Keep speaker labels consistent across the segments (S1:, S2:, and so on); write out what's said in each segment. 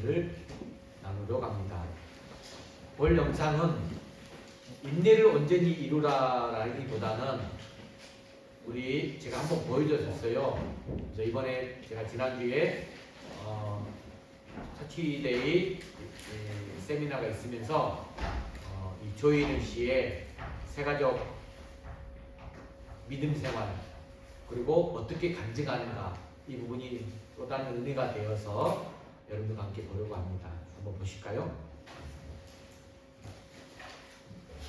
S1: 은혜를 나누려고 합니다. 오늘 영상은 인내를 온전히 이루라라기보다는 제가 한번 보여줬어요. 그래서 이번에 제가 지난주에 터치데이 세미나가 있으면서 이 조인은 씨의 세가족 믿음 생활 그리고 어떻게 간증하는가 이 부분이 또 다른 은혜가 되어서 여러분들과 함께 보려고 합니다. 한번 보실까요?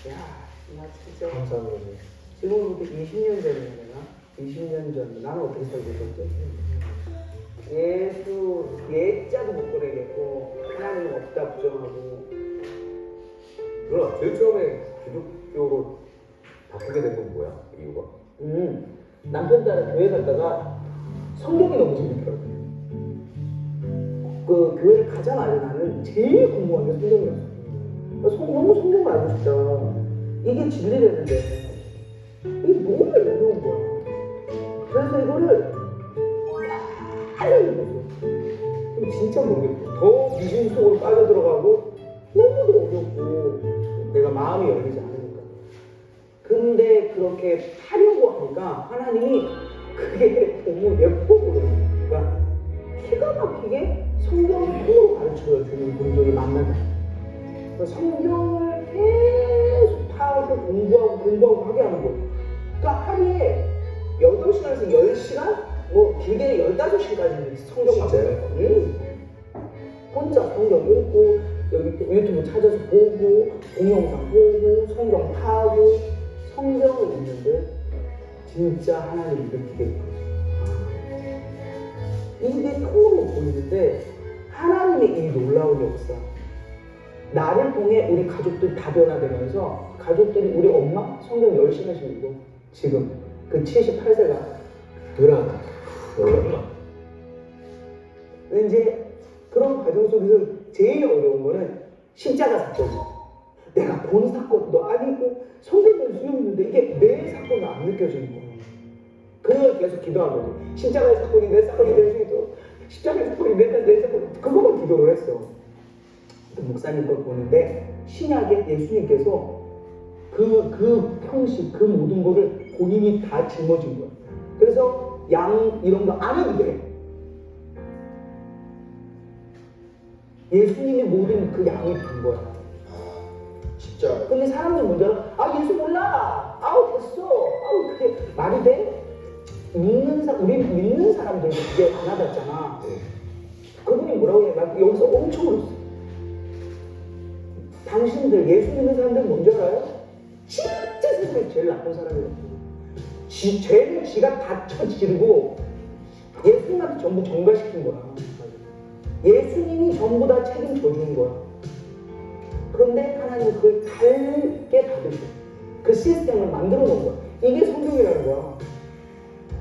S2: 야, 나 진짜
S3: 감사합니다.
S2: 지금부터 20년 전이야 내가? 20년 전 나는 어떻게 살고 있었지? 예수 예자도 못 보내겠고 하나님은 없다 부정하고.
S3: 누나, 제일 처음에 기독교로 바꾸게 된 건 뭐야? 이유가?
S2: 남편 따라 교회 갔다가 성경이 너무 재밌더라고. 그 교회를 가자마자 나는 제일 궁금한 게 성경이었어. 너무 성경을 알고 싶다. 이게 진리라는데 이게 너무 어려운 거야. 그래서 이거를 빨리 읽었어. 진짜 모르겠고 더 미신 속으로 빠져들어가고 너무도 어렵고 내가 마음이 열리지 않으니까. 근데 그렇게 하려고 하니까 하나님이 그게 너무 예쁘고 그러니까 기가 막히게 성경을 통으로 가르쳐주는 분들이 만나다. 성경을 계속 파고 공부하고 하게 하는 거예요. 그러니까 하루에 8시간에서 10시간? 뭐 길게 15시간까지 성경
S3: 진짜요?
S2: 혼자 성경 읽고 여기 유튜브 찾아서 보고 동영상 보고 성경 파고 성경을 읽는데 진짜 하나님을 느끼겠고 이게 통으로 보이는데 하나님의 이 놀라운 역사 나를 통해 우리 가족들이 다 변화되면서 가족들이 우리 엄마 성경 10시간씩 읽고 지금 그 78세가
S3: 누나, 놀랐나?
S2: 이제 그런 과정 속에서 제일 어려운 거는 십자가 사건이야. 내가 본 사건도 아니고 성경을 수용했는데 이게 내 사건이 안 느껴지는 거야. 그걸 계속 기도한 거지. 십자가의 사건이 내 사건이 될 수 있도록 십자가의 사건이 내 사건 그거만 기도를 했어. 목사님 걸 보는데 신약에 예수님께서 그 형식 그 모든 거를 본인이 다 짊어진 거야. 그래서 양 이런 거 안 해도 돼. 예수님이 모든 그 양이 된 거야.
S3: 진짜.
S2: 근데 사람들 먼저 예수 몰라. 됐어. 그게 말이 돼? 우리 믿는 사람들도 그게 안 와닿잖아.
S3: 네.
S2: 그분이 뭐라고 해? 나 여기서 엄청 울었어. 당신들 예수 믿는 사람들 뭔지 알아요? 진짜 세상에 제일 나쁜 사람이에요. 죄를 지가 다 쳐지르고 예수님한테 전부 전가시킨 거야. 예수님이 전부 다 책임져 주는 거야. 그런데 하나님은 그걸 달게 받으셔. 그 시스템을 만들어 놓은 거야. 이게 성경이라는 거야.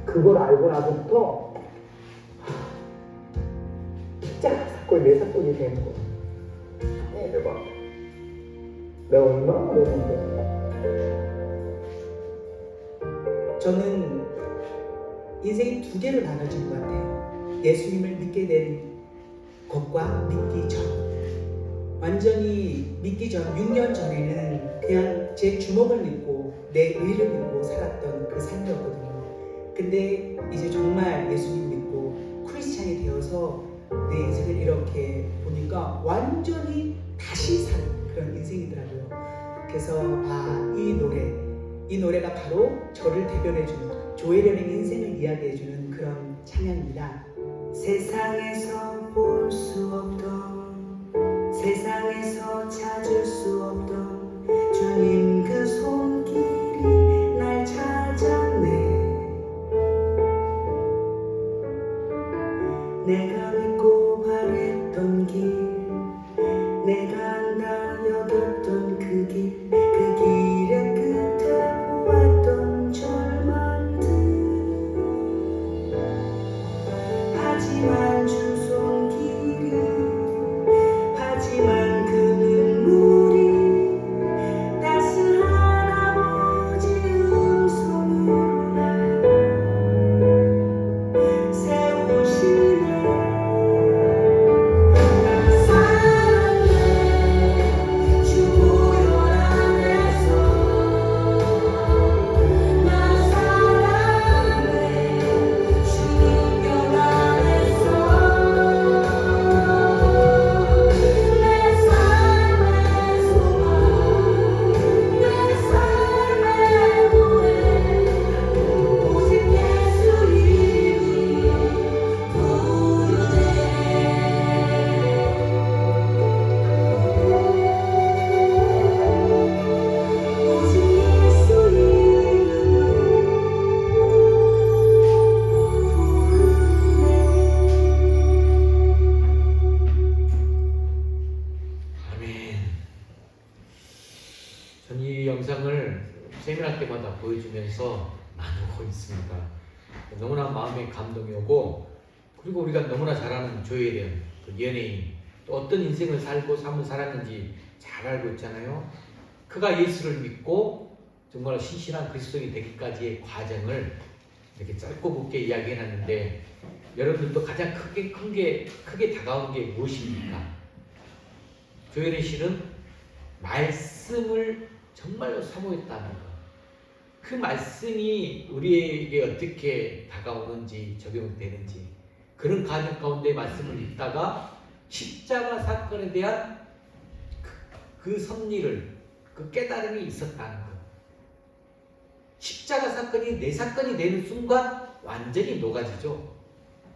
S2: 그걸 알고 나서부터 십자가 사건이 내 사건이 되는 거야.
S3: 대박.
S2: 내가 얼마나 어려운데.
S4: 저는 인생이 두 개로 나눠진 것 같아요. 예수님을 믿게 된 것과 믿기 전. 완전히 믿기 전 6년 전에는 그냥 제 주먹을 믿고 내 의를 믿고 살았던 그 삶이었거든요. 근데 이제 정말 예수님 믿고 크리스찬이 되어서 내 인생을 이렇게 보니까 완전히 다시 사는 그런 인생이더라고요. 그래서 이 노래가 바로 저를 대변해주는 조혜련의 인생을 이야기해주는 그런 찬양입니다. 세상에서 볼 수 없던 세상에서 찾을 수 없던 주님 그 손길이 날 찾았네. 내가 믿고 바랬던 길 내가 안다 여겼던 그 길의 끝에 보았던 절망들 하지만 주 손길이 하지만 그 눈물이
S1: 세미나 때마다 보여주면서 나누고 있습니다. 너무나 마음에 감동이 오고, 그리고 우리가 너무나 잘 아는 조혜련, 그 연예인, 또 어떤 인생을 살고 삶을 살았는지 잘 알고 있잖아요. 그가 예수를 믿고 정말 신실한 그리스도인이 되기까지의 과정을 이렇게 짧고 굵게 이야기해놨는데, 여러분들도 가장 크게 다가온 게 무엇입니까? 조혜련 씨는 말씀을 정말로 사모했다는 것. 그 말씀이 우리에게 어떻게 다가오는지 적용되는지, 그런 과정 가운데 말씀을 읽다가 십자가 사건에 대한 그 섭리를, 그 깨달음이 있었다는 것. 십자가 사건이 내 사건이 되는 순간 완전히 녹아지죠.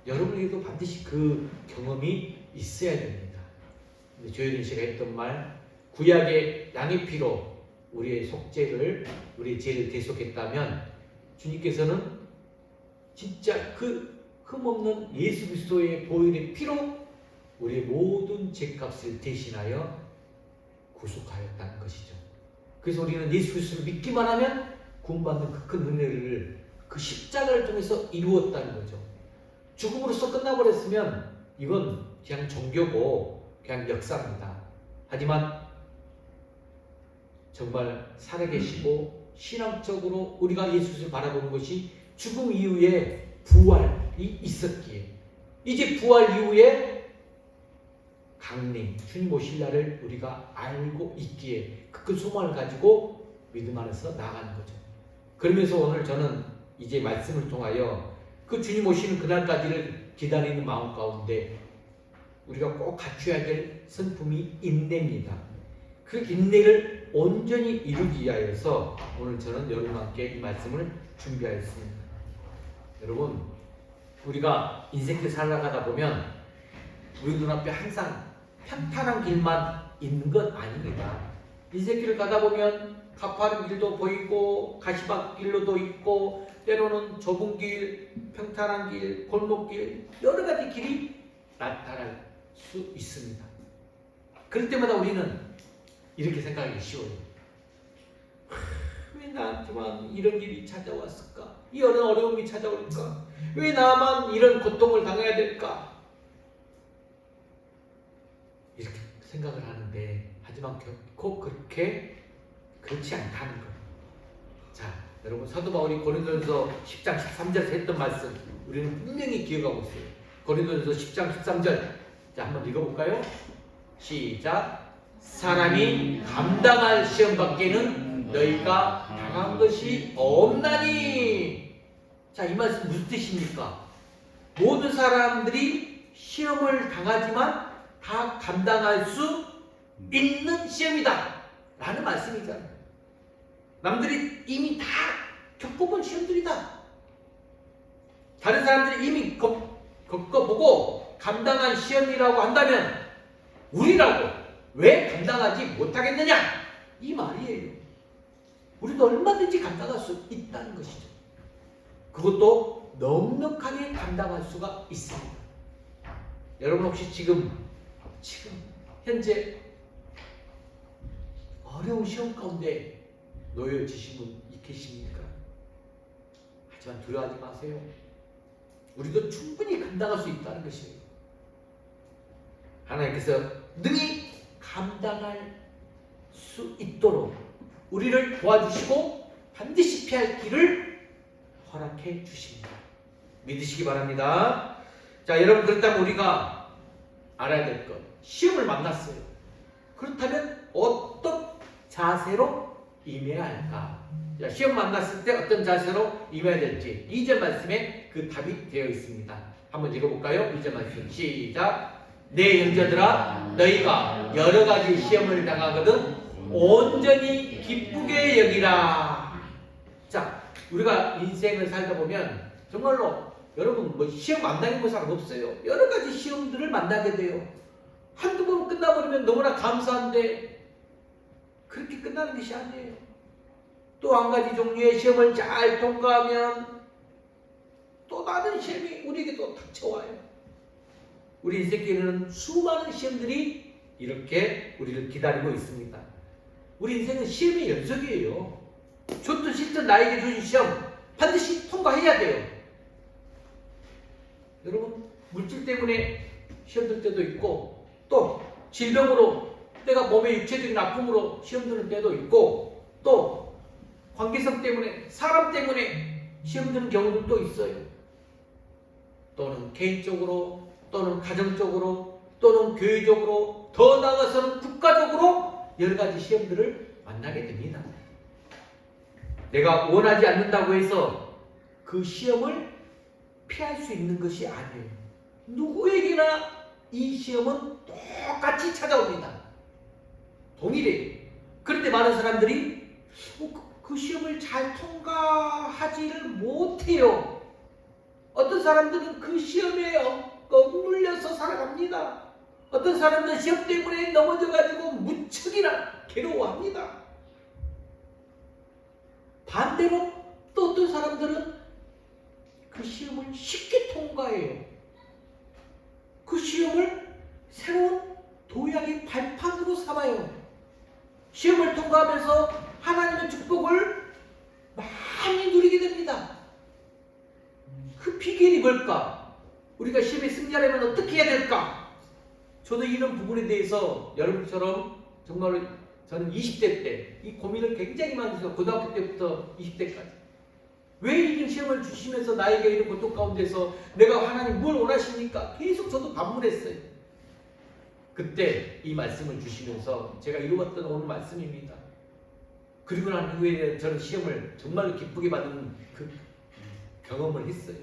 S1: 여러분에게도 반드시 그 경험이 있어야 됩니다. 조혜련 씨가 했던 말, 구약의 양의 피로 우리의 속죄를, 우리의 죄를 대속했다면, 주님께서는 진짜 그 흠없는 예수 그리스도의 보혈의 피로 우리의 모든 죄값을 대신하여 구속하였다는 것이죠. 그래서 우리는 예수 그리스도를 믿기만 하면 구원받는 그 큰 은혜를 그 십자가를 통해서 이루었다는 거죠. 죽음으로써 끝나버렸으면 이건 그냥 종교고 그냥 역사입니다. 하지만 정말 살아계시고 신앙적으로 우리가 예수를 바라보는 것이 죽음 이후에 부활이 있었기에, 이제 부활 이후에 강림, 주님 오실 날을 우리가 알고 있기에 그 큰 소망을 가지고 믿음 안에서 나아가는 거죠. 그러면서 오늘 저는 이제 말씀을 통하여 그 주님 오시는 그날까지를 기다리는 마음 가운데 우리가 꼭 갖춰야 될 성품이 인내입니다. 그 인내를 온전히 이루기 위하여서 오늘 저는 여러분과 함께 이 말씀을 준비하였습니다. 여러분, 우리가 인생길 살아가다 보면 우리 눈앞에 항상 평탄한 길만 있는 건 아닙니다. 인생길을 가다 보면 가파른 길도 보이고 가시밭길로도 있고, 때로는 좁은 길, 평탄한 길, 골목길, 여러 가지 길이 나타날 수 있습니다. 그럴 때마다 우리는 이렇게 생각하기 쉬워요. 왜 나한테만 이런 일이 찾아왔을까? 이런 어려움이 찾아올까? 왜 나만 이런 고통을 당해야 될까? 이렇게 생각을 하는데, 하지만 결코 그렇지 않다는 것. 자, 여러분, 사도 바울이 고린도전서 10장 13절에서 했던 말씀 우리는 분명히 기억하고 있어요. 고린도전서 10장 13절. 자, 한번 읽어볼까요? 시작. 사람이 감당할 시험 밖에는 너희가 당한 것이 없나니. 자, 이 말씀 무슨 뜻입니까? 모든 사람들이 시험을 당하지만 다 감당할 수 있는 시험이다 라는 말씀이잖아요. 남들이 이미 다 겪어본 시험들이다. 다른 사람들이 이미 겪어보고 감당한 시험이라고 한다면 우리라고 왜 감당하지 못하겠느냐? 이 말이에요. 우리도 얼마든지 감당할 수 있다는 것이죠. 그것도 넉넉하게 감당할 수가 있습니다. 여러분, 혹시 지금 현재 어려운 시험 가운데 놓여지신 분 계십니까? 하지만 두려워하지 마세요. 우리도 충분히 감당할 수 있다는 것이에요. 하나님께서 능히 감당할 수 있도록 우리를 도와주시고 반드시 피할 길을 허락해 주십니다. 믿으시기 바랍니다. 자, 여러분, 그렇다면 우리가 알아야 될 것, 시험을 만났어요. 그렇다면 어떤 자세로 임해야 할까? 자, 시험 만났을 때 어떤 자세로 임해야 될지 2절 말씀에 그 답이 되어 있습니다. 한번 읽어볼까요? 2절 말씀 시작. 내 형제들아, 너희가 여러 가지 시험을 당하거든 온전히 기쁘게 여기라. 자, 우리가 인생을 살다 보면 정말로 여러분, 뭐 시험 안 당해본 사람 없어요. 여러 가지 시험들을 만나게 돼요. 한두 번 끝나버리면 너무나 감사한데 그렇게 끝나는 것이 아니에요. 또 한 가지 종류의 시험을 잘 통과하면 또 다른 시험이 우리에게 또 닥쳐와요. 우리 인생길에는 수많은 시험들이 이렇게 우리를 기다리고 있습니다. 우리 인생은 시험의 연속이에요. 좋든 싫든 나에게 주신 시험 반드시 통과해야 돼요. 여러분, 물질 때문에 시험 들 때도 있고, 또 질병으로 내가 몸의 육체적인 아픔으로 시험 드는 때도 있고, 또 관계성 때문에, 사람 때문에 시험 드는 경우들도 있어요. 또는 개인적으로, 또는 가정적으로, 또는 교회적으로, 더 나아가서는 국가적으로 여러 가지 시험들을 만나게 됩니다. 내가 원하지 않는다고 해서 그 시험을 피할 수 있는 것이 아니에요. 누구에게나 이 시험은 똑같이 찾아옵니다. 동일해요. 그런데 많은 사람들이 그 시험을 잘 통과하지를 못해요. 어떤 사람들은 그 시험에 억눌려서 살아갑니다. 어떤 사람들은 시험 때문에 넘어져가지고 무척이나 괴로워합니다. 반대로 또 어떤 사람들은 그 시험을 쉽게 통과해요. 그 시험을 새로운 도약의 발판으로 삼아요. 시험을 통과하면서 하나님의 축복을 많이 누리게 됩니다. 그 비결이 뭘까? 우리가 시험에 승리하려면 어떻게 해야 될까? 저도 이런 부분에 대해서 여러분처럼 정말로 저는 20대 때 이 고민을 굉장히 많이 했어요. 고등학교 때부터 20대까지. 왜 이런 시험을 주시면서 나에게 이런 고통 가운데서 내가 하나님 뭘 원하십니까? 계속 저도 반문했어요. 그때 이 말씀을 주시면서 제가 이루었던 오늘 말씀입니다. 그리고 난 후에 저는 시험을 정말로 기쁘게 받는 그 경험을 했어요.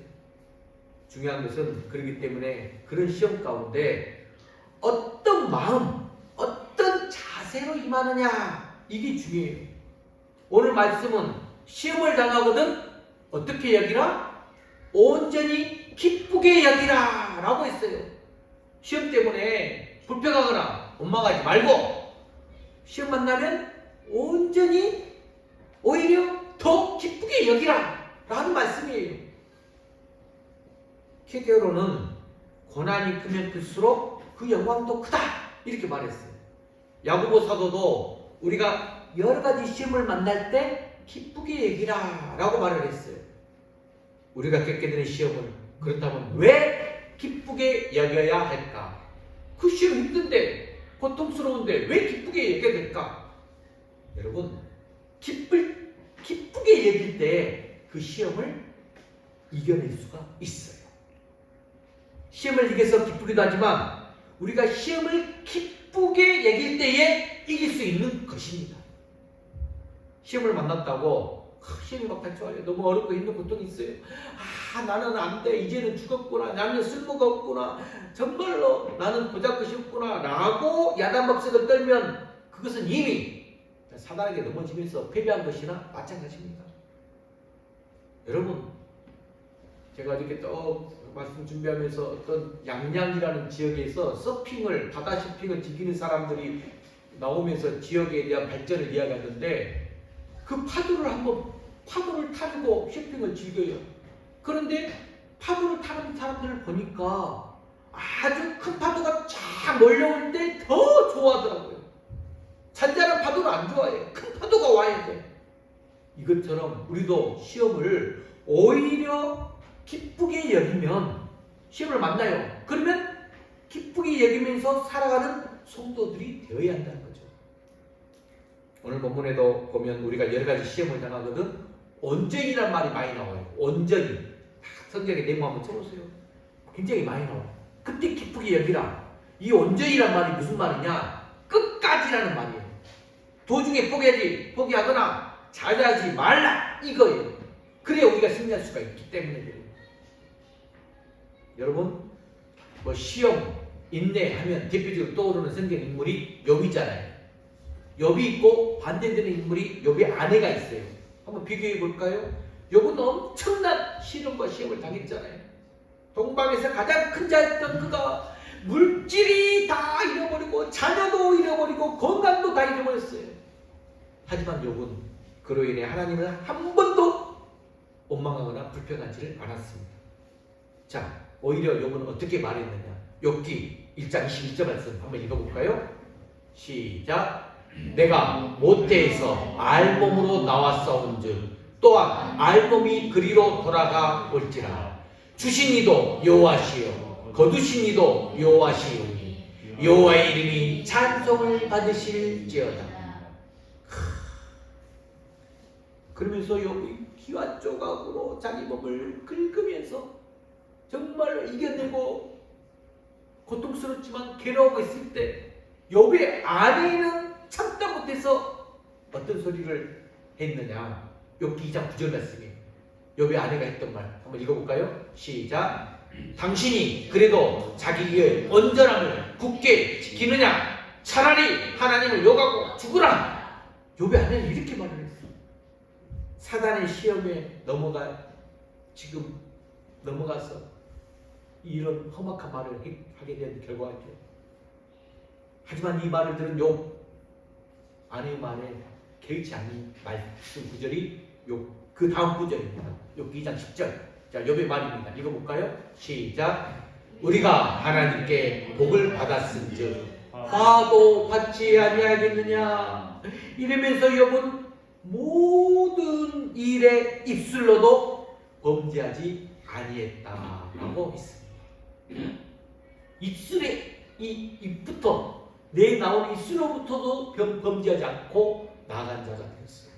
S1: 중요한 것은 그렇기 때문에 그런 시험 가운데 어떤 마음, 어떤 자세로 임하느냐, 이게 중요해요. 오늘 말씀은 시험을 당하거든 어떻게 여기라? 온전히 기쁘게 여기라 라고 했어요. 시험 때문에 불평하거나 원망하지 말고 시험 만나면 온전히 오히려 더 기쁘게 여기라 라는 말씀이에요. 캐게로는 고난이 크면 클수록 그 영광도 크다 이렇게 말했어요. 야고보 사도도 우리가 여러 가지 시험을 만날 때 기쁘게 여기라 라고 말을 했어요. 우리가 겪게 되는 시험을 그렇다면 왜 기쁘게 여겨야 할까? 그 시험 힘든데, 고통스러운데 왜 기쁘게 여겨야 될까? 여러분, 기쁘게 여길 때 그 시험을 이겨낼 수가 있어요. 시험을 이겨서 기쁘기도 하지만 우리가 시험을 기쁘게 여길 때에 이길 수 있는 것입니다. 시험을 만났다고 시험이 막 닥쳐와요. 너무 어렵고 힘든 고통이 있어요. 나는 안 돼. 이제는 죽었구나. 나는 쓸모가 없구나. 정말로 나는 고작것이 없구나 라고 야단박색을 떨면 그것은 이미 사단에게 넘어지면서 패배한 것이나 마찬가지입니다. 여러분, 제가 이렇게 또 말씀 준비하면서 어떤 양양이라는 지역에서 서핑을, 바다 서핑을 즐기는 사람들이 나오면서 지역에 대한 발전을 이야기하는데 그 파도를 타고 쇼핑을 즐겨요. 그런데 파도를 타는 사람들을 보니까 아주 큰 파도가 쫙 몰려올 때 더 좋아하더라고요. 잔잔한 파도는 안 좋아해요. 큰 파도가 와야 돼. 이것처럼 우리도 시험을 오히려 기쁘게 여기면 시험을 만나요. 그러면 기쁘게 여기면서 살아가는 성도들이 되어야 한다는 거죠. 오늘 본문에도 보면 우리가 여러 가지 시험을 당하거든 온전이란 말이 많이 나와요. 온전히. 성경의 내용 한번 쳐보세요. 굉장히 많이 나와요. 그때 기쁘게 여기라. 이 온전이란 말이 무슨 말이냐? 끝까지라는 말이에요. 도중에 포기하거나 자제하지 말라 이거예요. 그래야 우리가 승리할 수가 있기 때문에. 여러분, 시험, 인내하면 대표적으로 떠오르는 성경 인물이 욥이잖아요. 욥이 있고 반대되는 인물이 욥의 아내가 있어요. 한번 비교해 볼까요? 욥은 엄청난 시련과 시험을 당했잖아요. 동방에서 가장 큰 자였던 그가 물질이 다 잃어버리고 자녀도 잃어버리고 건강도 다 잃어버렸어요. 하지만 욥은 그로 인해 하나님을 한 번도 원망하거나 불평하지를 않았습니다. 자, 오히려 욥은 어떻게 말했느냐? 욥기 1장 21절 말씀 한번 읽어볼까요? 시작. 내가 모태에서 알몸으로 나왔사온즉 또한 알몸이 그리로 돌아가 올지라. 주신 이도 여호와시요 거두신 이도 여호와시오니 여호와의 이름이 찬송을 받으실지어다. 그러면서 여기 기와 조각으로 자기 몸을 긁으면서 정말 이겨내고 고통스럽지만 괴로워하고 있을 때 욥의 아내는 참다 못해서 어떤 소리를 했느냐. 욥기 2장 9절 말씀이에요. 욥의 아내가 했던 말 한번 읽어볼까요? 시작. 당신이 그래도 자기의 온전함을 굳게 지키느냐? 차라리 하나님을 욕하고 죽으라. 욥의 아내는 이렇게 말을 했어. 사단의 시험에 지금 넘어가서 이런 험악한 말을 하게 된 결과죠. 하지만 이 말을 들은 욥 아내의 말에 개의치 않는 말씀 구절이 그 다음 구절입니다. 욥기 2장 10절. 자, 욥의 말입니다. 읽어볼까요? 시작. 우리가 하나님께 복을 받았은즉 화도 받지 아니하겠느냐. 이러면서 욥은 모든 일에 입술로도 범죄하지 아니했다라고 했습니다. 입술에 이 입부터 내 나오는 입술로부터도 범죄하지 않고 나아간 자가 되었어요.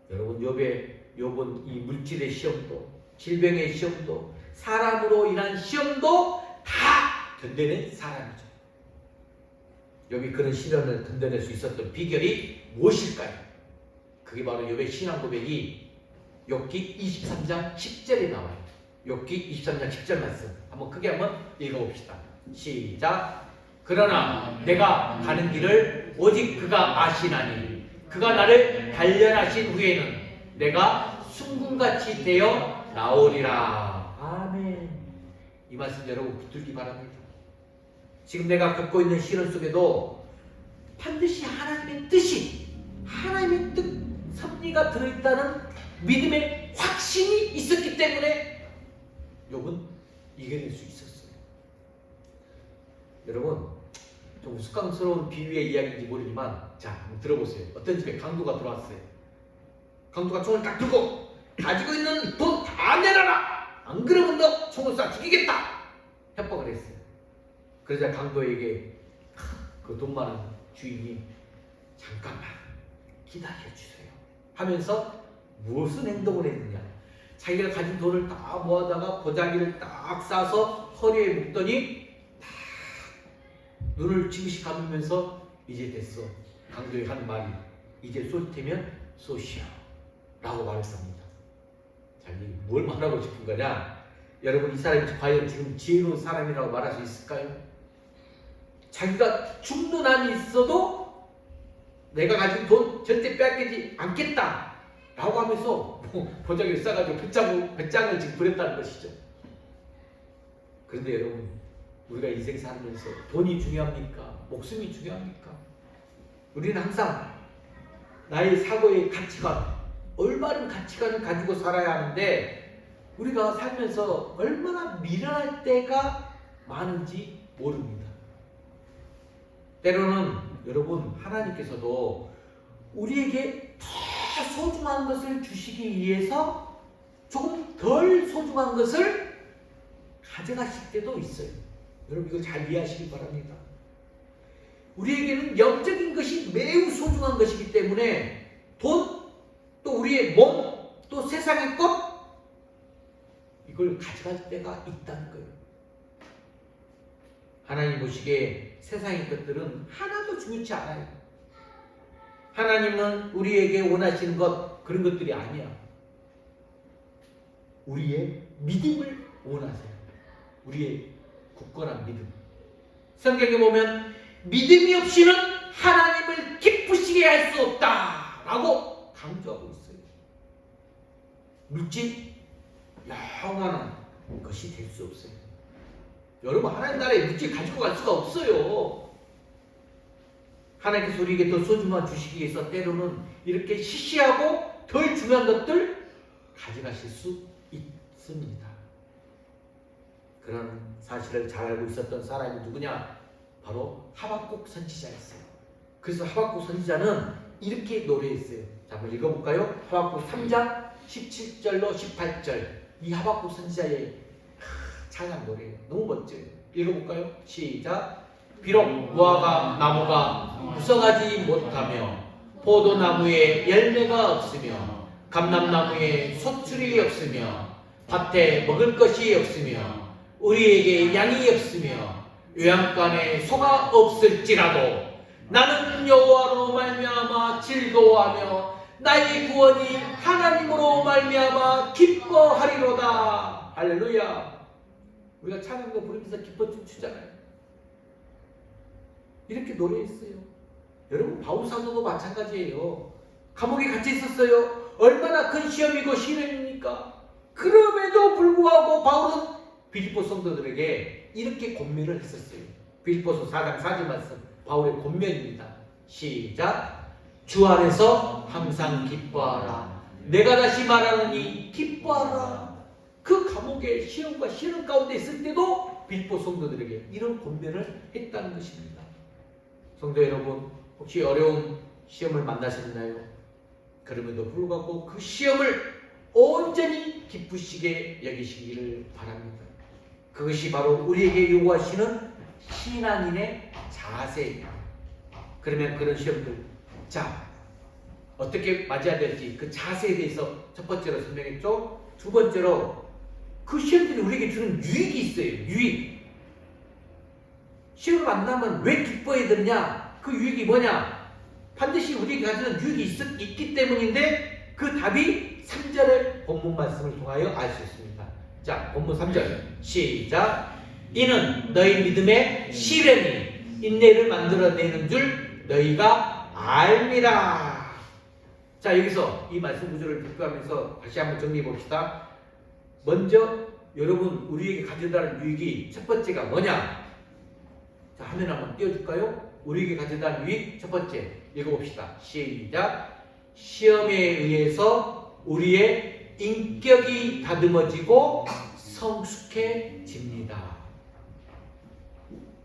S1: 여러분 욥은 이 물질의 시험도 질병의 시험도 사람으로 인한 시험도 다 견뎌낸 사람이죠. 욥이 그런 시련을 견뎌낼 수 있었던 비결이 무엇일까요? 그게 바로 욥의 신앙 고백이 욥기 23장 10절에 나와요. 욥기 23장 10절 말씀 한번 크게 한번 읽어봅시다. 시작. 그러나 내가 가는 길을 오직 그가 아시나니 그가 나를 단련하신 후에는 내가 순금같이 되어 나오리라. 아멘. 이 말씀 여러분 붙들기 바랍니다. 지금 내가 겪고 있는 시련 속에도 반드시 하나님의 뜻이 하나님의 뜻 섭리가 들어있다는 믿음의 확신이 있었기 때문에 욥은 이겨낼 수 있었어요. 여러분 좀 우스꽝스러운 비유의 이야기인지 모르지만 자 한번 들어보세요. 어떤 집에 강도가 들어왔어요. 강도가 총을 딱 들고 가지고 있는 돈 다 내놔라. 안 그러면 너 총을 쏴 죽이겠다. 협박을 했어요. 그러자 강도에게 그 돈 많은 주인이 잠깐만 기다려주세요 하면서 무슨 행동을 했느냐. 자기가 가진 돈을 다 모아다가 보자기를 딱 싸서 허리에 묶더니 딱 눈을 지그시 감으면서 이제 됐어. 강도에 하는 말이 이제 쏠 테면 쏘시오 라고 말했습니다. 자, 이게 뭘 말하고 싶은 거냐. 여러분 이 사람이 과연 지금 지혜로운 사람이라고 말할 수 있을까요? 자기가 죽는 한이 있어도 내가 가진 돈 절대 빼앗기지 않겠다 라고 하면서 보자기를 싸가지고 배짱을 지금 부렸다는 것이죠. 그런데 여러분 우리가 인생 살면서 돈이 중요합니까? 목숨이 중요합니까? 우리는 항상 나의 사고의 가치관 올바른 가치관을 가지고 살아야 하는데 우리가 살면서 얼마나 미련할 때가 많은지 모릅니다. 때로는 여러분 하나님께서도 우리에게 더 소중한 것을 주시기 위해서 조금 덜 소중한 것을 가져가실 때도 있어요. 여러분 이거 잘 이해하시기 바랍니다. 우리에게는 영적인 것이 매우 소중한 것이기 때문에 돈, 또 우리의 몸, 또 세상의 것 이걸 가져갈 때가 있다는 거예요. 하나님 보시기에 세상의 것들은 하나도 중요치 않아요. 하나님은 우리에게 원하시는 것 그런 것들이 아니야. 우리의 믿음을 원하세요. 우리의 굳건한 믿음. 성경에 보면 믿음이 없이는 하나님을 기쁘시게 할 수 없다 라고 강조하고 있어요. 물질 영원한 것이 될 수 없어요. 여러분 하나님 나라에 물질 가지고 갈 수가 없어요. 하나님께서 우리에게 더 소중한 주시기 위해서 때로는 이렇게 시시하고 덜 중요한 것들 가져가실 수 있습니다. 그런 사실을 잘 알고 있었던 사람이 누구냐? 바로 하박국 선지자였어요. 그래서 하박국 선지자는 이렇게 노래했어요. 자, 한번 읽어볼까요? 하박국 3장 17절로 18절. 이 하박국 선지자의 찬양 노래예요. 너무 멋져요. 읽어볼까요? 시작. 비록 무화과 나무가 무성하지 못하며 포도나무에 열매가 없으며 감람나무에 소출이 없으며 밭에 먹을 것이 없으며 우리에게 양이 없으며 요양간에 소가 없을지라도 나는 여호와로 말미암아 즐거워하며 나의 구원이 하나님으로 말미암아 기뻐하리로다. 할렐루야. 우리가 찬양도 부르면서 기뻐 춤추잖아요. 이렇게 노래했어요. 여러분 바울 사도도 마찬가지예요. 감옥에 갇혀 있었어요. 얼마나 큰 시험이고 시련입니까? 그럼에도 불구하고 바울은 빌립보 성도들에게 이렇게 권면을 했었어요. 빌립보서 4장 4절 말씀 바울의 권면입니다. 시작. 주 안에서 항상 기뻐하라. 내가 다시 말하노니 기뻐하라. 그 감옥의 시험과 시련 가운데 있을 때도 빌립보 성도들에게 이런 권면을 했다는 것입니다. 성도 여러분, 혹시 어려운 시험을 만나셨나요? 그럼에도 불구하고 그 시험을 온전히 기쁘시게 여기시기를 바랍니다. 그것이 바로 우리에게 요구하시는 신앙인의 자세입니다. 그러면 그런 시험들, 자, 어떻게 맞아야 될지 그 자세에 대해서 첫 번째로 설명했죠. 두 번째로 그 시험들이 우리에게 주는 유익이 있어요. 유익. 시험을 만나면 왜 기뻐해야 되느냐? 그 유익이 뭐냐? 반드시 우리에게 가지는 유익이 있기 때문인데 그 답이 3절의 본문 말씀을 통하여 알 수 있습니다. 자, 본문 3절 시작. 이는 너희 믿음의 시련이 인내를 만들어내는 줄 너희가 알미라. 자, 여기서 이 말씀 구조를 비교하면서 다시 한번 정리해 봅시다. 먼저 여러분 우리에게 가져다는 유익이 첫 번째가 뭐냐? 자, 화면 한번 띄워줄까요? 우리에게 가져다는 유익 첫 번째 읽어봅시다. 시작. 시험에 의해서 우리의 인격이 다듬어지고 성숙해집니다.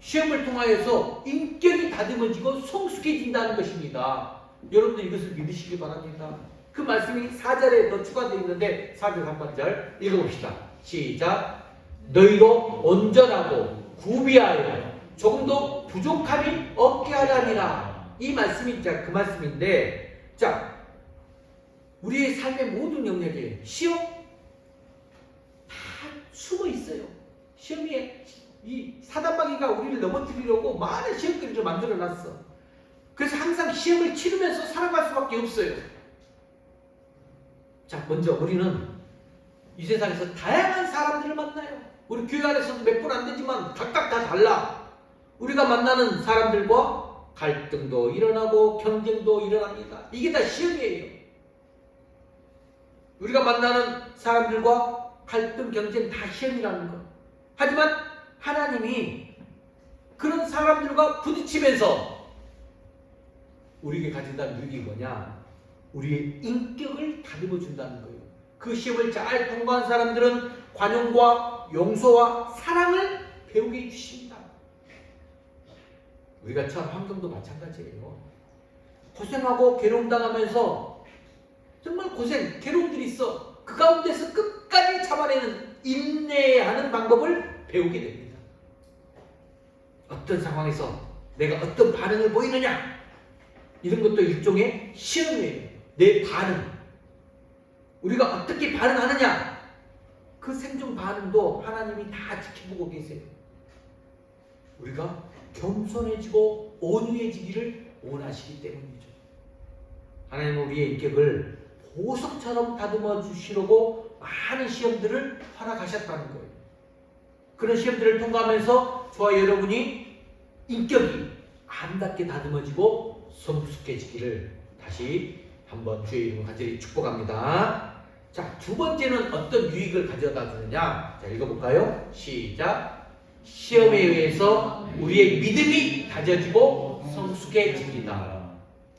S1: 시험을 통하여서 인격이 다듬어지고 성숙해진다는 것입니다. 여러분들 이것을 믿으시기 바랍니다. 그 말씀이 4절에 더 추가되어 있는데 4절 3번절 읽어봅시다. 시작. 너희로 온전하고 구비하여 조금도 부족함이 없게 하라니라. 이 말씀이 그 말씀인데, 자, 우리의 삶의 모든 영역에 시험 다 숨어 있어요. 시험에 이 사단마귀가 우리를 넘어뜨리려고 많은 시험거리를 만들어놨어. 그래서 항상 시험을 치르면서 살아갈 수밖에 없어요. 자, 먼저 우리는 이 세상에서 다양한 사람들을 만나요. 우리 교회 안에서도 몇 분 안 되지만 각각 다 달라. 우리가 만나는 사람들과 갈등도 일어나고 경쟁도 일어납니다. 이게 다 시험이에요. 우리가 만나는 사람들과 갈등, 경쟁 다 시험이라는 것. 하지만 하나님이 그런 사람들과 부딪히면서 우리에게 가진다는 유익이 뭐냐? 우리의 인격을 다듬어 준다는 거예요. 그 시험을 잘 통과한 사람들은 관용과 용서와 사랑을 배우게 해주십니다. 우리가 처한 환경도 마찬가지예요. 고생하고 괴로움 당하면서 정말 고생, 괴로움들이 있어. 그 가운데서 끝까지 참아내는 인내하는 방법을 배우게 됩니다. 어떤 상황에서 내가 어떤 반응을 보이느냐, 이런 것도 일종의 시험이에요. 내 반응, 우리가 어떻게 반응하느냐, 그 생존 반응도 하나님이 다 지켜보고 계세요. 우리가 겸손해지고 온유해지기를 원하시기 때문이죠. 하나님은 우리의 인격을 보석처럼 다듬어 주시려고 많은 시험들을 허락하셨다는 거예요. 그런 시험들을 통과하면서 저와 여러분이 인격이 아름답게 다듬어지고 성숙해지기를 다시 한번 주의 이름으로 간절히 축복합니다. 자, 두 번째는 어떤 유익을 가져다 주느냐? 자, 읽어볼까요? 시작. 시험에 의해서 우리의 믿음이 다져지고 성숙해집니다.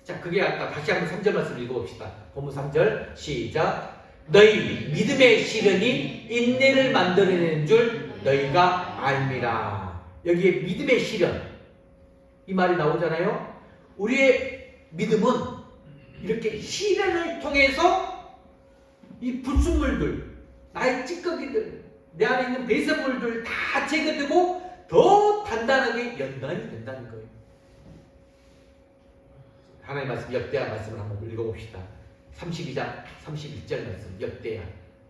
S1: 자, 그게 아까 다시 한번 3절 말씀 읽어봅시다. 본문 3절 시작. 너희 믿음의 시련이 인내를 만들어내는 줄 너희가 알미라. 여기에 믿음의 시련, 이 말이 나오잖아요. 우리의 믿음은 이렇게 시련을 통해서 이 불순물들, 나의 찌꺼기들, 내 안에 있는 배설물들 다 제거되고 더 단단하게 연단이 된다는 거예요. 하나님의 말씀, 역대하 말씀을 한번 읽어봅시다. 32장 31절 말씀, 역대하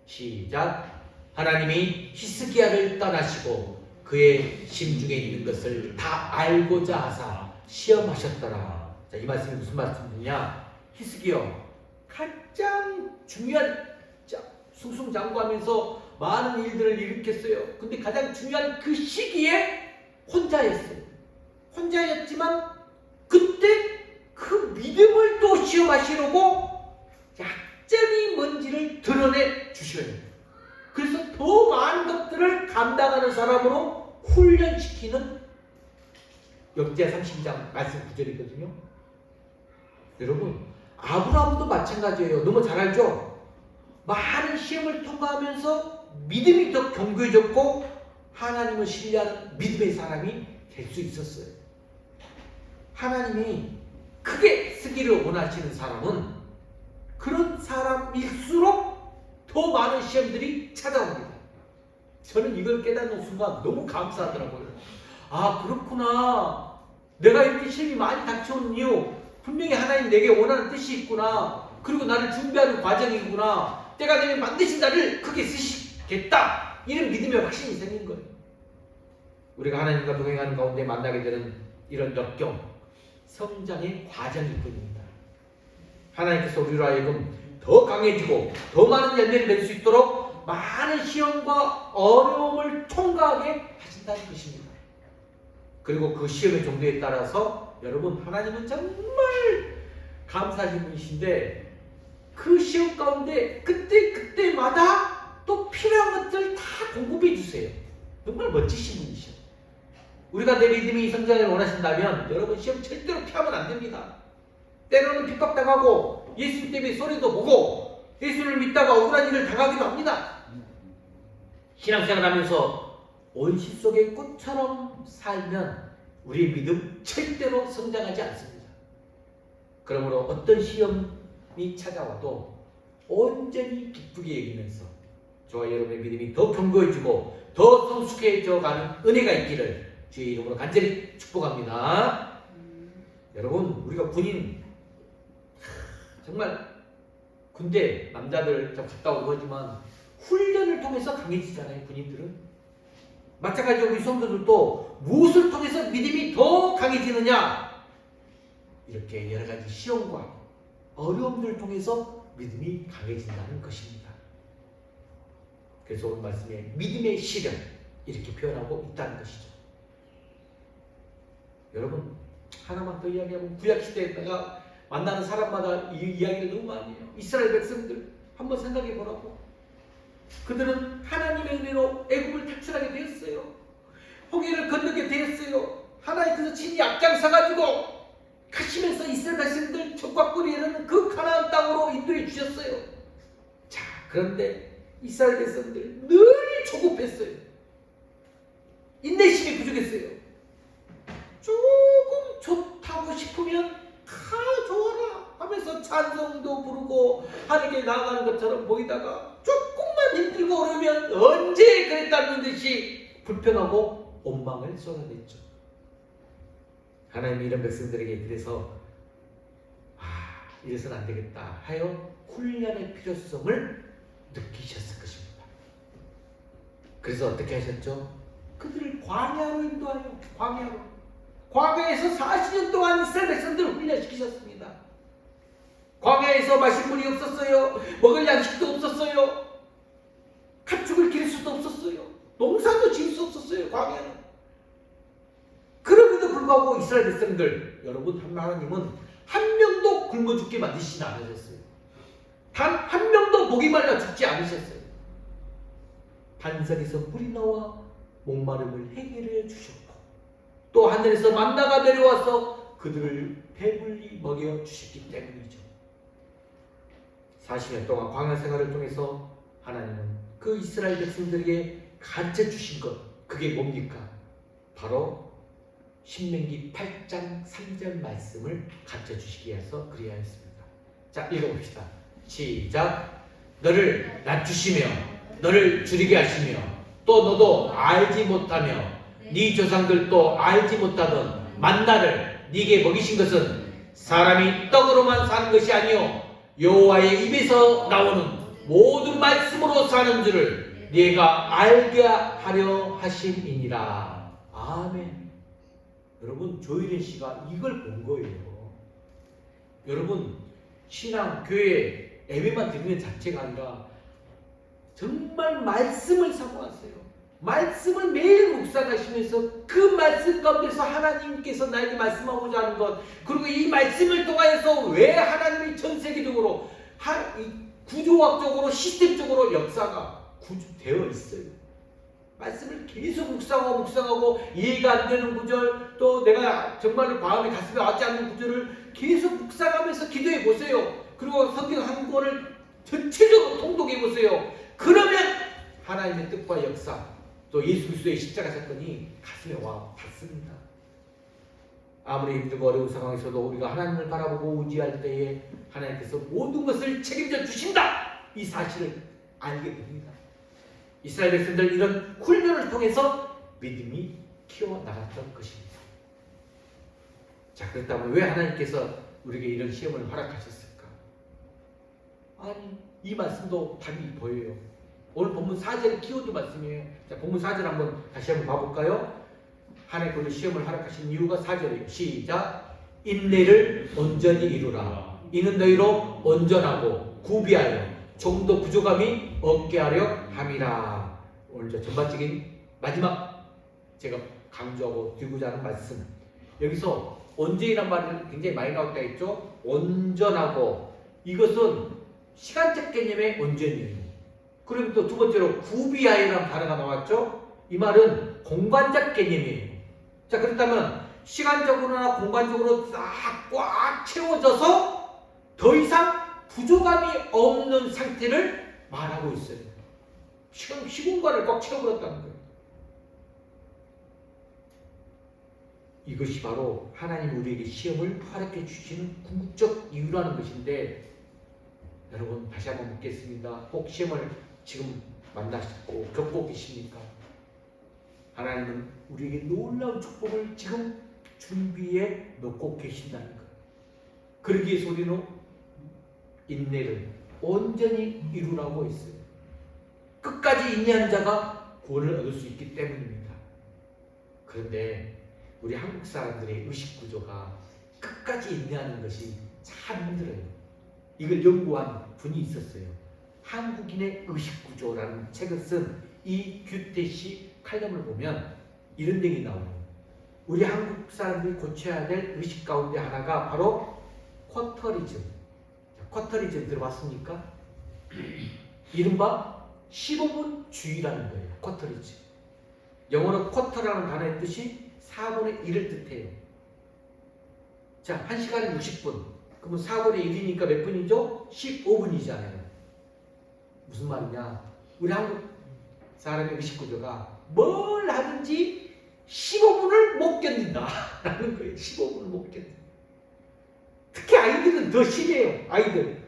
S1: 시작. 하나님이 히스기야를 떠나시고 그의 심중에 있는 것을 다 알고자 하사 시험하셨더라. 자, 이 말씀이 무슨 말씀이냐? 히스기야 가장 중요한 승승장구하면서 많은 일들을 일으켰어요. 근데 가장 중요한 그 시기에 혼자였어요. 혼자였지만 그때 그 믿음을 또 시험하시려고 약점이 뭔지를 드러내 주셔야 돼요. 그래서 더 많은 것들을 감당하는 사람으로 훈련시키는 역대하 32장 말씀 9절이거든요. 여러분, 아브라함도 마찬가지예요. 너무 잘 알죠? 많은 시험을 통과하면서 믿음이 더 견고해졌고 하나님을 신뢰하는 믿음의 사람이 될 수 있었어요. 하나님이 크게 쓰기를 원하시는 사람은 그런 사람일수록 더 많은 시험들이 찾아옵니다. 저는 이걸 깨닫는 순간 너무 감사하더라고요. 아, 그렇구나. 내가 이렇게 시험이 많이 닥쳐오는 이유, 분명히 하나님 내게 원하는 뜻이 있구나. 그리고 나를 준비하는 과정이구나. 때가 되면 반드시 나를 크게 쓰시겠다. 이런 믿음의 확신이 생긴 거예요. 우리가 하나님과 동행하는 가운데 만나게 되는 이런 역경, 성장의 과정일 뿐입니다. 하나님께서 우리로 하여금 더 강해지고 더 많은 열매를 맺을 수 있도록 많은 시험과 어려움을 통과하게 하신다는 것입니다. 그리고 그 시험의 정도에 따라서 여러분, 하나님은 정말 감사하신 분이신데 그 시험 가운데 그때마다 또 필요한 것들 다 공급해 주세요. 정말 멋지신 분이셔. 우리가 내 믿음이 성장을 원하신다면 여러분, 시험 절대로 피하면 안 됩니다. 때로는 핍박당하고 예수님 때문에 소리도 보고 예수를 믿다가 억울한 일을 당하기도 합니다. 신앙생활하면서 온실 속의 꽃처럼 살면 우리의 믿음 절대로 성장하지 않습니다. 그러므로 어떤 시험이 찾아와도 온전히 기쁘게 여기면서 저와 여러분의 믿음이 더 견고해지고 더 성숙해져가는 은혜가 있기를 주의 이름으로 간절히 축복합니다. 여러분, 우리가 군인 정말 군대 남자들 좀 갔다 오고 하지만 훈련을 통해서 강해지잖아요. 군인들은 마찬가지로 우리 성도들도 무엇을 통해서 믿음이 더 강해지느냐, 이렇게 여러 가지 시험과 어려움들을 통해서 믿음이 강해진다는 것입니다. 그래서 오늘 말씀에 믿음의 시련 이렇게 표현하고 있다는 것이죠. 여러분, 하나만 더 이야기하면 구약시대에 내가 만나는 사람마다 이 이야기를 너무 많이 해요. 이스라엘 백성들 한번 생각해 보라고. 그들은 하나님의 은혜로 애굽을 탈출하게 되었어요. 홍해를 건너게 되었어요. 하나님께서 친히 앞장서가지고 가시면서 이스라엘 백성들 적과 꿀이 흐르는 그 가나안 땅으로 인도해 주셨어요. 자, 그런데 이스라엘 백성들 늘 조급했어요. 인내심이 부족했어요. 조금 좋다고 싶으면 좋아라 하면서 찬송도 부르고 하나님께 나아가는 것처럼 보이다가 조금만 힘들고 오르면 언제 그랬다는 듯이 불평하고 원망을 쏟아냈죠. 하나님이 이런 백성들에게 그래서 이래서는 안 되겠다 하여 훈련의 필요성을 느끼셨을 것입니다. 그래서 어떻게 하셨죠? 그들을 광야로 인도하여 광야에서 40년 동안 이스라엘 백성들을 훈련시키셨습니다. 광야에서 마실 물이 없었어요. 먹을 양식도 없었어요. 가축을 기를 수도 없었어요. 농사도 지을 수 없었어요. 광야는. 그럼에도 불구하고 이스라엘 백성들, 여러분, 하나님은 한 명도 굶어 죽게 만드시지 않으셨어요. 단 한 명도 목이 말라 죽지 않으셨어요. 반석에서 물이 나와 목마름을 해결해 주셨고 또 하늘에서 만나가 내려와서 그들을 배불리 먹여 주셨기 때문이죠. 40년 동안 광야 생활을 통해서 하나님은 그 이스라엘 백성들에게 가르쳐 주신 것, 그게 뭡니까? 바로 신명기 8장 3절 말씀을 가르쳐 주시기 위해서 그리하였습니다. 자, 읽어봅시다. 시작. 너를 낮추시며 너를 줄이게 하시며 또 너도 알지 못하며 네 조상들도 알지 못하던 만나를 네게 먹이신 것은 사람이 떡으로만 사는 것이 아니요 여호와의 입에서 나오는 모든 말씀으로 사는 줄을 네가 알게 하려 하심이니라. 아멘. 여러분, 조일인 씨가 이걸 본 거예요. 여러분, 신앙, 교회 예배만 드리는 자체가 아니라 정말 말씀을 사모하세요. 말씀을 매일 묵상하시면서 그 말씀 가운데서 하나님께서 나에게 말씀하고자 하는 것, 그리고 이 말씀을 통하여서 왜 하나님이 전 세계적으로 구조학적으로 시스템적으로 역사가 되어 있어요. 말씀을 계속 묵상하고 이해가 안 되는 구절, 또 내가 정말로 마음이 가슴에 와지 않는 구절을 계속 묵상하면서 기도해 보세요. 그리고 성경 한 권을 전체적으로 통독해 보세요. 그러면 하나님의 뜻과 역사, 또 예수 그리스도의 십자가 사건이 가슴에 와 닿습니다. 아무리 힘들고 어려운 상황에서도 우리가 하나님을 바라보고 의지할 때에 하나님께서 모든 것을 책임져 주신다, 이 사실을 알게 됩니다. 이스라엘 백성들 이런 훈련을 통해서 믿음이 키워나갔던 것입니다. 자, 그렇다면 왜 하나님께서 우리에게 이런 시험을 허락하셨을까? 아니, 이 말씀도 답이 보여요. 오늘 본문 4절의 키워드 말씀이에요. 자, 본문 4절 한번 다시 한번 봐볼까요? 하나님께서 그 시험을 허락하신 이유가 4절이에요. 시작. 인내를 온전히 이루라. 이는 너희로 온전하고 구비하여 좀더 부족함이 없게 하려 함이라. 오늘 저 전반적인 마지막 제가 강조하고 드리고자 하는 말씀, 여기서 온전이란 말이 굉장히 많이 나왔다 했죠. 온전하고, 이것은 시간적 개념의 온전이에요. 그리고 또 두 번째로 구비하여라는 단어가 나왔죠. 이 말은 공간적 개념이에요. 자, 그렇다면 시간적으로나 공간적으로 꽉 채워져서 더 이상 부족함이 없는 상태를 말하고 있어요. 시공간을 꽉 채워버렸다는 거예요. 이것이 바로 하나님 우리에게 시험을 허락해 주시는 궁극적 이유라는 것인데, 여러분 다시 한번 묻겠습니다. 꼭 시험을 지금 만나셨고 겪고 계십니까? 하나님은 우리에게 놀라운 축복을 지금 준비해 놓고 계신다는 거예요. 그러기 위해서 우리는 인내를 온전히 이루라고 했어요. 끝까지 인내하는 자가 구원을 얻을 수 있기 때문입니다. 그런데 우리 한국 사람들의 의식 구조가 끝까지 인내하는 것이 참 힘들어요. 이걸 연구한 분이 있었어요. 한국인의 의식 구조라는 책을 쓴 이규태 칼럼을 보면 이런 얘기 나와요. 우리 한국 사람들이 고쳐야 될 의식 가운데 하나가 바로 쿼터리즘. 쿼터리즘 들어봤습니까? 이른바 15분 주의라는 거예요. 쿼터리즘. 영어로 쿼터라는 단어의 뜻이 4분의 1을 뜻해요. 자, 1시간에 60분. 그러면 4분의 1이니까 몇 분이죠? 15분이잖아요. 무슨 말이냐? 우리 한국 사람의 의식 구조가 뭘 하든지 15분을 못 견딘다 라는 거예요. 15분을 못 견딘다. 특히 아이들은 더 심해요. 아이들.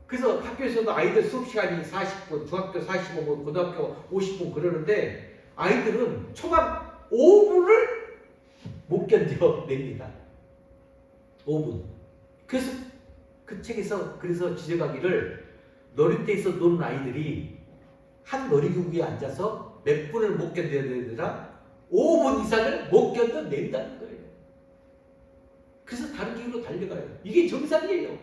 S1: 그래서 학교에서도 아이들 수업시간이 40분, 중학교 45분, 고등학교 50분 그러는데 아이들은 초반 5분을 못 견뎌냅니다. 5분. 그래서 그 책에서 그래서 지적하기를, 놀이터에서 노는 아이들이 한 놀이기구에 앉아서 몇 분을 못 견뎌야 되더라? 5분 이상을 못 견뎌낸다는 거예요. 그래서 다른 기구로 달려가요. 이게 정상이에요.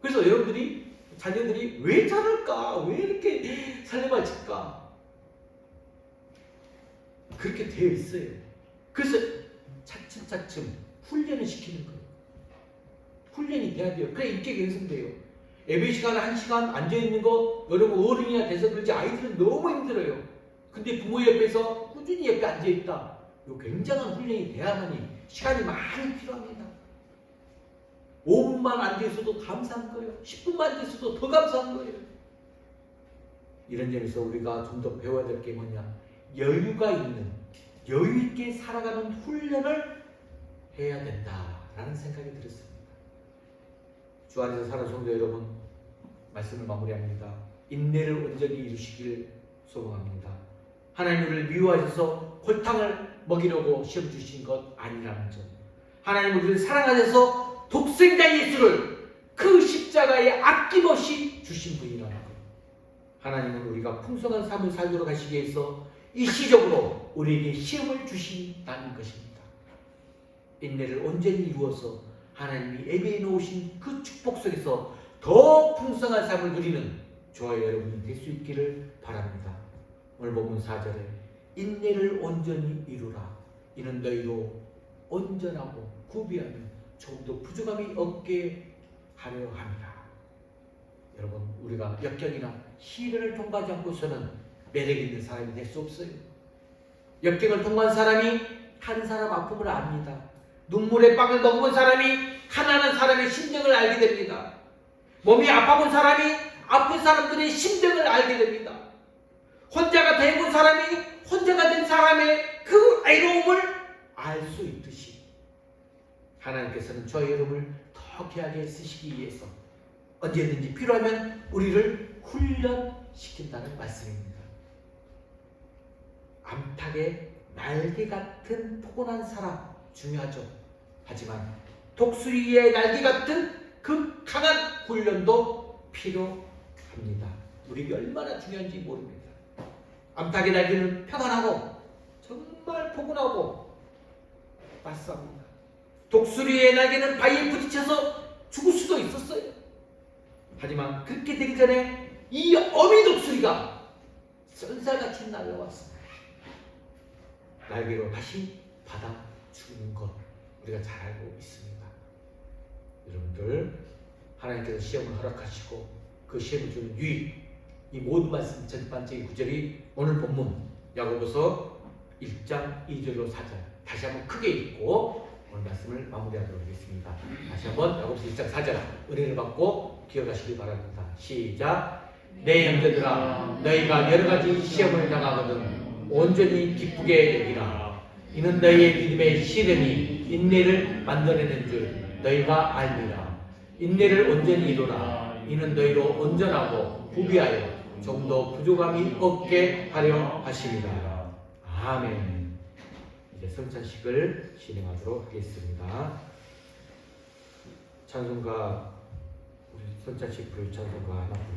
S1: 그래서 여러분들이, 자녀들이 왜 저럴까? 왜 이렇게 살려맞을까? 그렇게 되어 있어요. 그래서 차츰차츰 훈련을 시키는 거예요. 훈련이 돼야 돼요. 그래 인기가 형성돼요. 예배 시간에 1시간 앉아있는 거, 여러분 어른이나 돼서 그렇지 아이들은 너무 힘들어요. 근데 부모 옆에서 꾸준히 옆에 앉아있다. 이거 굉장한 훈련이 돼야만이 시간이 많이 필요합니다. 5분만 앉아있어도 감사한 거예요. 10분만 앉아있어도 더 감사한 거예요. 이런 점에서 우리가 좀 더 배워야 될 게 뭐냐? 여유가 있는, 여유있게 살아가는 훈련을 해야 된다라는 생각이 들었습니다. 주 안에서 사는 성도 여러분, 말씀을 마무리합니다. 인내를 온전히 이루시길 소망합니다. 하나님 우리를 미워하셔서 골탕을 먹이려고 시험 주신 것 아니라는 점, 하나님 우리를 사랑하셔서 독생자 예수를 그 십자가에 아낌없이 주신 분이라는 것, 하나님은 우리가 풍성한 삶을 살도록 하시기 위해서 일시적으로 우리에게 시험을 주신다는 것입니다. 인내를 온전히 이루어서 하나님이 예비해 놓으신 그 축복 속에서 더 풍성한 삶을 누리는 저와 여러분이 될 수 있기를 바랍니다. 오늘 본문 4절에 인내를 온전히 이루라. 이는 너희로 온전하고 구비하며 조금도 부족함이 없게 하려 합니다. 여러분, 우리가 역경이나 시련을 통과하지 않고서는 매력 있는 사람이 될 수 없어요. 역경을 통과한 사람이 한 사람 아픔을 압니다. 눈물의 빵을 먹어본 사람이 가난한 사람의 심정을 알게 됩니다. 몸이 아파본 사람이 아픈 사람들의 심정을 알게 됩니다. 혼자가 된 사람이 혼자가 된 사람의 그 외로움을 알 수 있듯이 하나님께서는 저희 여러분을 더 귀하게 쓰시기 위해서 언제든지 필요하면 우리를 훈련시킨다는 말씀입니다. 암탉의 날개 같은 포근한 사랑 중요하죠. 하지만 독수리의 날개 같은 그 강한 훈련도 필요합니다. 우리에게 얼마나 중요한지 모릅니다. 암탉의 날개는 평안하고 정말 포근하고 따스합니다. 독수리의 날개는 바위에 부딪혀서 죽을 수도 있었어요. 하지만 그렇게 되기 전에 이 어미 독수리가 쏜살같이 날아왔습니다. 날개로 다시 받아 죽는 것 우리가 잘 알고 있습니다. 여러분들, 하나님께서 시험을 허락하시고 그 시험을 주는 유익, 이 모든 말씀 첫 번째 구절이 오늘 본문 야고보서 1장 2절로 4절 다시 한번 크게 읽고 오늘 말씀을 마무리하도록 하겠습니다. 다시 한번 야고보서 1장 4절 은혜를 받고 기억하시기 바랍니다. 시작. 내 형제들아, 너희가 여러 가지 시험을 당하거든 온전히 기쁘게 여기라. 이는 너희의 믿음의 시련이 인내를 만들어내는 줄 너희가 알미라. 인내를 온전히 이루라. 이는 너희로 온전하고 구비하여 좀 더 부족함이 없게 하려 하십니다. 아멘. 이제 성찬식을 진행하도록 하겠습니다. 찬송가, 우리 성찬식 부를 찬송가 하나 부릅니다.